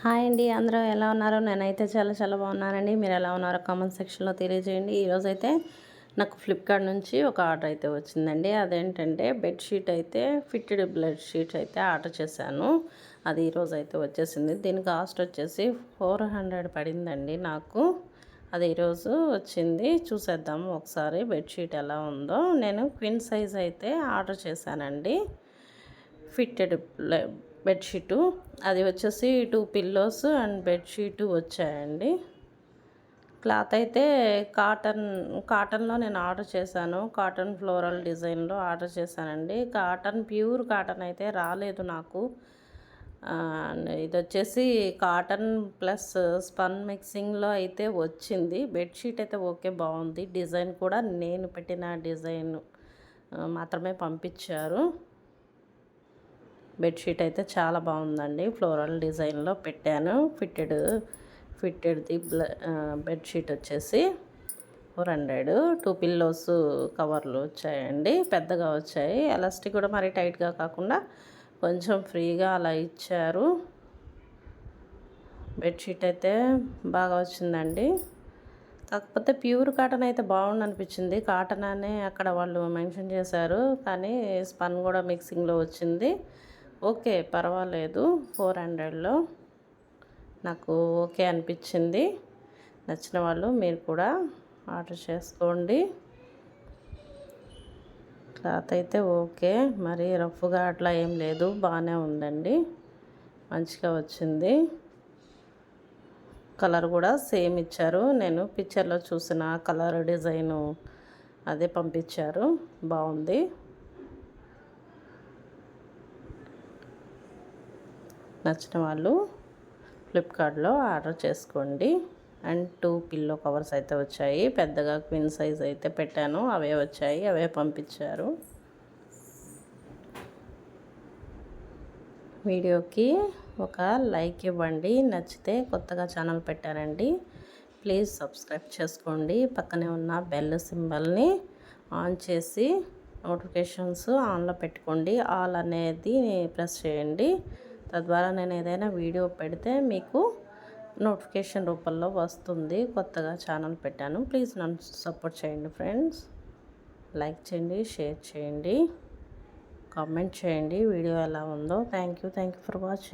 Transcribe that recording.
Hi అండి, అందరూ ఎలా ఉన్నారు? నేనైతే చాలా చాలా బాగున్నానండి. మీరు ఎలా ఉన్నారో కామెంట్ సెక్షన్లో తెలియజేయండి. ఈరోజైతే నాకు ఫ్లిప్కార్ట్ నుంచి ఒక ఆర్డర్ అయితే వచ్చిందండి. అదేంటంటే బెడ్షీట్ అయితే ఫిట్టెడ్ బెడ్షీట్ అయితే ఆర్డర్ చేశాను. అది ఈరోజు అయితే వచ్చేసింది. దీని కాస్ట్ వచ్చేసి 400 పడిందండి నాకు. అది ఈరోజు వచ్చింది. చూసేద్దాము ఒకసారి బెడ్షీట్ ఎలా ఉందో. నేను క్వీన్ సైజ్ అయితే ఆర్డర్ చేశానండి. ఫిట్టెడ్ బెడ్షీటు అది వచ్చేసి 2 పిల్లోస్ అండ్ బెడ్షీట్ వచ్చాయండి. క్లాత్ అయితే కాటన్లో నేను ఆర్డర్ చేశాను. కాటన్ ఫ్లోరల్ డిజైన్లో ఆర్డర్ చేశానండి. ప్యూర్ కాటన్ అయితే రాలేదు నాకు. ఇది వచ్చేసి కాటన్ ప్లస్ స్పన్ మిక్సింగ్లో అయితే వచ్చింది. బెడ్షీట్ అయితే ఓకే, బాగుంది. డిజైన్ కూడా నేను పెట్టిన డిజైన్ మాత్రమే పంపించారు. బెడ్షీట్ అయితే చాలా బాగుందండి. ఫ్లోరల్ డిజైన్లో పెట్టాను. ఫిట్టెడ్ది బెడ్షీట్ వచ్చేసి 400. 2 పిల్లోస్ కవర్లు వచ్చాయండి, పెద్దగా వచ్చాయి. ఎలాస్టిక్ కూడా మరీ టైట్గా కాకుండా కొంచెం ఫ్రీగా అలా ఇచ్చారు. బెడ్షీట్ అయితే బాగా వచ్చిందండి. కాకపోతే ప్యూర్ కాటన్ అయితే బాగుంది అనిపించింది. కాటన్ అనే అక్కడ వాళ్ళు మెన్షన్ చేశారు, కానీ స్పన్ కూడా మిక్సింగ్లో వచ్చింది. ఓకే, పర్వాలేదు. 400లో నాకు ఓకే అనిపించింది. నచ్చిన వాళ్ళు మీరు కూడా ఆర్డర్ చేసుకోండి. క్లాత్ అయితే ఓకే, మరి రఫ్గా అట్లా ఏం లేదు, బాగానే ఉందండి. మంచిగా వచ్చింది. కలర్ కూడా సేమ్ ఇచ్చారు. నేను పిక్చర్లో చూసిన కలర్ డిజైను అదే పంపించారు. బాగుంది. నచ్చిన వాళ్ళు ఫ్లిప్కార్ట్లో ఆర్డర్ చేసుకోండి. అండ్ 2 పిల్లో కవర్స్ అయితే వచ్చాయి. పెద్దగా క్వీన్ సైజ్ అయితే పెట్టాను, అవే వచ్చాయి, అవే పంపించారు. వీడియోకి ఒక లైక్ ఇవ్వండి. నచ్చితే కొత్తగా ఛానల్ పెట్టారండి, ప్లీజ్ సబ్స్క్రైబ్ చేసుకోండి. పక్కనే ఉన్న బెల్ సింబల్ని ఆన్ చేసి నోటిఫికేషన్స్ ఆన్లో పెట్టుకోండి. ఆల్ అనేది ప్రెస్ చేయండి. తద్వారా నేను ఏదైనా వీడియో పెడితే మీకు నోటిఫికేషన్ రూపంలో వస్తుంది. కొత్తగా ఛానల్ పెట్టాను, ప్లీజ్ నన్ను సపోర్ట్ చేయండి ఫ్రెండ్స్. లైక్ చేయండి, షేర్ చేయండి, కామెంట్ చేయండి వీడియో ఎలా ఉందో. Thank you for watching.